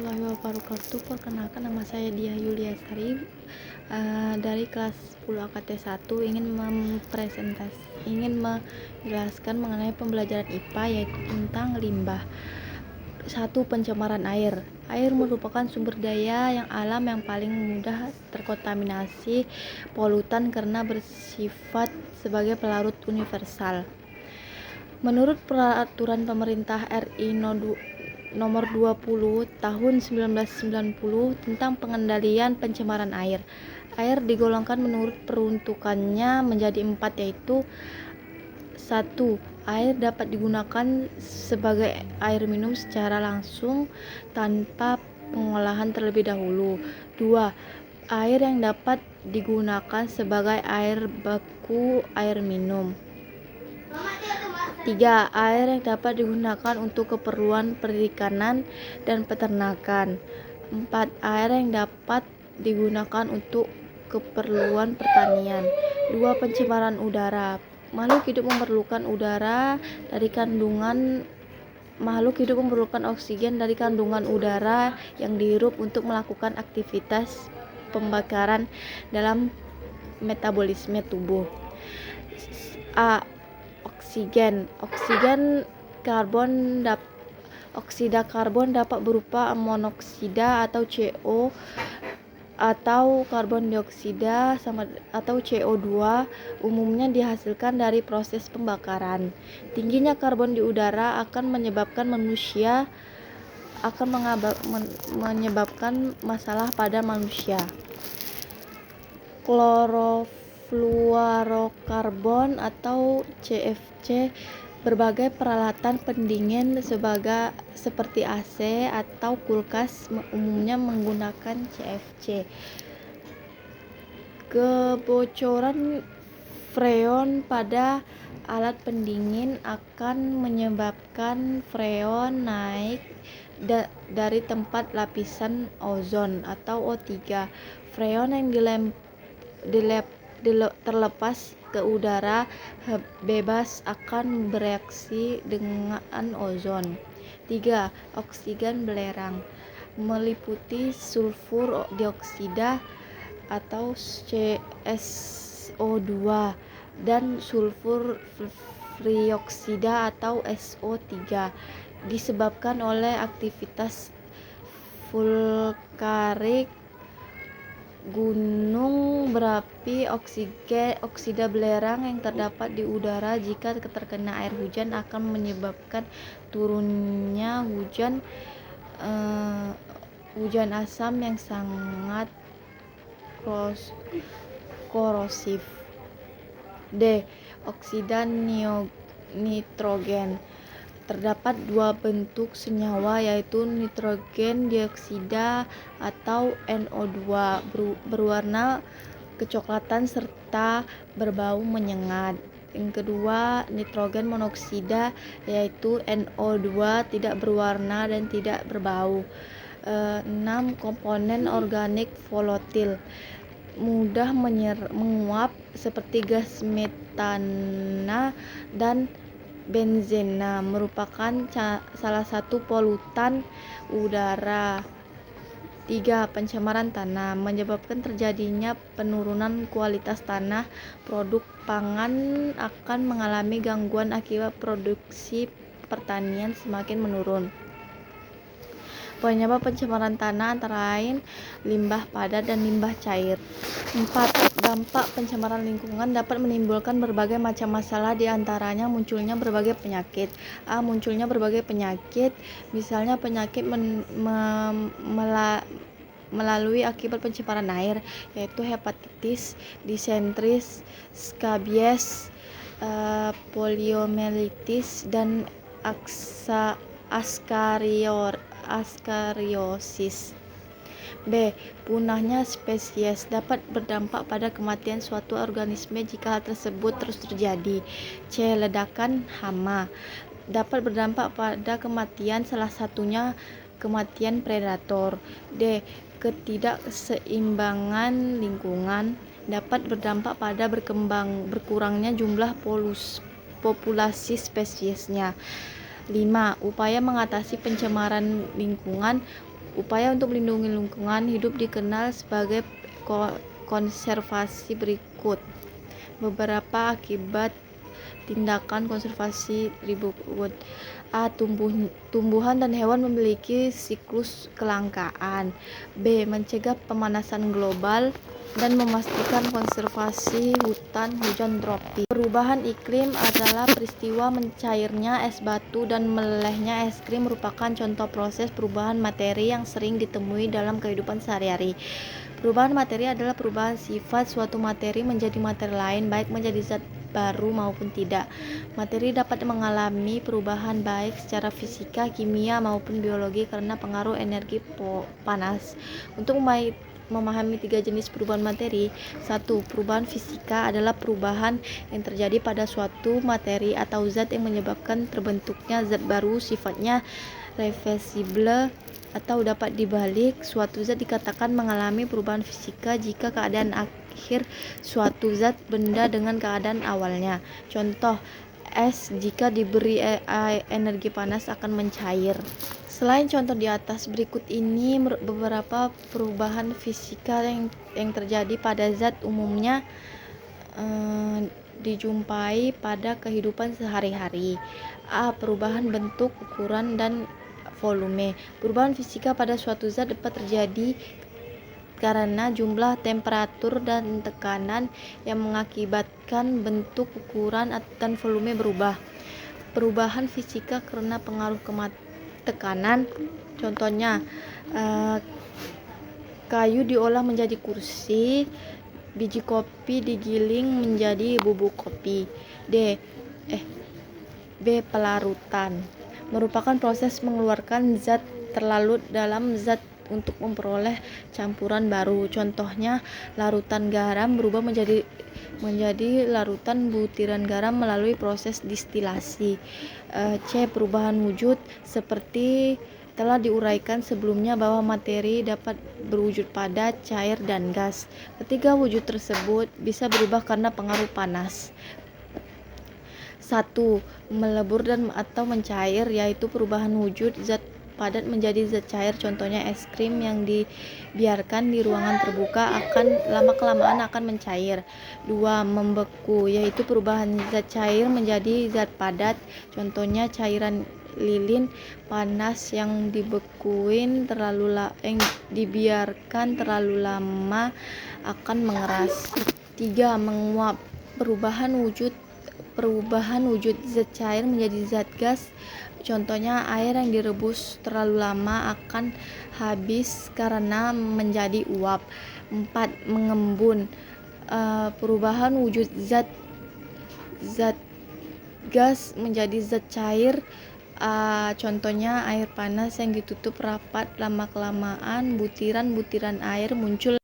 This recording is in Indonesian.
warahmatullahi wabarakatuh. Perkenalkan, nama saya Diah Yulia Sari, dari kelas 10 AKT 1 ingin menjelaskan mengenai pembelajaran IPA, yaitu tentang limbah. 1. Pencemaran air. Air merupakan sumber daya yang alam yang paling mudah terkontaminasi polutan karena bersifat sebagai pelarut universal. Menurut Peraturan Pemerintah RI Nomor 20 Tahun 1990 tentang pengendalian pencemaran air, air digolongkan menurut peruntukannya menjadi 4, yaitu 1. Air dapat digunakan sebagai air minum secara langsung tanpa pengolahan terlebih dahulu. 2. Air yang dapat digunakan sebagai air baku air minum. 3. Air yang dapat digunakan untuk keperluan perikanan dan peternakan. 4. Air yang dapat digunakan untuk keperluan pertanian. 2. Pencemaran udara. Makhluk hidup memerlukan oksigen dari kandungan udara yang dihirup untuk melakukan aktivitas pembakaran dalam metabolisme tubuh. A. Oksida karbon dapat berupa monoksida atau CO atau karbon dioksida atau CO2, umumnya dihasilkan dari proses pembakaran. Tingginya karbon di udara akan menyebabkan masalah pada manusia. Klorofluorokarbon atau CFC. Berbagai peralatan pendingin seperti AC atau kulkas umumnya menggunakan CFC. Kebocoran freon pada alat pendingin akan menyebabkan freon naik dari tempat lapisan ozon atau O3. Freon yang terlepas ke udara bebas akan bereaksi dengan ozon. 3. Oksigen belerang meliputi sulfur dioksida atau CO2 dan sulfur trioksida atau SO3, disebabkan oleh aktivitas vulkanik gunung berapi. Oksida belerang yang terdapat di udara jika terkena air hujan akan menyebabkan turunnya hujan asam yang sangat korosif. D. Oksida nitrogen. Terdapat 2 bentuk senyawa, yaitu nitrogen dioksida atau NO2, berwarna kecoklatan serta berbau menyengat. Yang kedua, nitrogen monoksida, yaitu NO2, tidak berwarna dan tidak berbau. 6. Komponen organik volatil mudah menguap seperti gas metana dan benzena, merupakan salah satu polutan udara. 3. Pencemaran tanah menyebabkan terjadinya penurunan kualitas tanah. Produk pangan akan mengalami gangguan akibat produksi pertanian semakin menurun. Penyebab pencemaran tanah antara lain limbah padat dan limbah cair. 4. Dampak pencemaran lingkungan dapat menimbulkan berbagai macam masalah, diantaranya munculnya berbagai penyakit. A. Munculnya berbagai penyakit, misalnya penyakit melalui akibat pencemaran air, yaitu hepatitis, disentri, skabies, poliomyelitis, dan askariosis. B. Punahnya spesies dapat berdampak pada kematian suatu organisme jika hal tersebut terus terjadi. C. Ledakan hama dapat berdampak pada kematian, salah satunya kematian predator. D. Ketidakseimbangan lingkungan dapat berdampak pada berkurangnya jumlah populasi spesiesnya. 5. Upaya mengatasi pencemaran lingkungan. Upaya untuk melindungi lingkungan hidup dikenal sebagai konservasi berikut. Beberapa akibat tindakan konservasi berikut. A. Tumbuhan dan hewan memiliki siklus kelangkaan. B. Mencegah pemanasan global dan memastikan konservasi hutan hujan tropis. Perubahan iklim adalah peristiwa mencairnya es batu dan melelehnya es krim merupakan contoh proses perubahan materi yang sering ditemui dalam kehidupan sehari-hari. Perubahan materi adalah perubahan sifat suatu materi menjadi materi lain, baik menjadi zat baru maupun tidak. Materi dapat mengalami perubahan baik secara fisika, kimia maupun biologi karena pengaruh energi panas. Untuk memahami 3 jenis perubahan materi. 1. Perubahan fisika adalah perubahan yang terjadi pada suatu materi atau zat yang menyebabkan terbentuknya zat baru, sifatnya reversible atau dapat dibalik. Suatu zat dikatakan mengalami perubahan fisika jika keadaan akhir suatu zat benda dengan keadaan awalnya. Contoh, es jika diberi energi panas akan mencair. Selain contoh di atas, berikut ini beberapa perubahan fisika yang terjadi pada zat umumnya dijumpai pada kehidupan sehari-hari. A. Perubahan bentuk, ukuran, dan volume. Perubahan fisika pada suatu zat dapat terjadi karena jumlah, temperatur, dan tekanan yang mengakibatkan bentuk, ukuran, dan volume berubah. Perubahan fisika karena pengaruh tekanan, contohnya kayu diolah menjadi kursi, biji kopi digiling menjadi bubuk kopi. B. Pelarutan merupakan proses mengeluarkan zat terlarut dalam zat untuk memperoleh campuran baru. Contohnya, larutan garam berubah menjadi larutan butiran garam melalui proses distilasi. C. Perubahan wujud, seperti telah diuraikan sebelumnya bahwa materi dapat berwujud padat, cair, dan gas. Ketiga wujud tersebut bisa berubah karena pengaruh panas. 1. Melebur atau mencair, yaitu perubahan wujud zat padat menjadi zat cair. Contohnya es krim yang dibiarkan di ruangan terbuka lama-kelamaan akan mencair. 2. Membeku, yaitu perubahan zat cair menjadi zat padat. Contohnya cairan lilin panas yang dibiarkan terlalu lama akan mengeras. 3. Menguap, perubahan wujud zat cair menjadi zat gas. Contohnya air yang direbus terlalu lama akan habis karena menjadi uap. 4. Mengembun, perubahan wujud zat gas menjadi zat cair. Contohnya air panas yang ditutup rapat lama-kelamaan butiran-butiran air muncul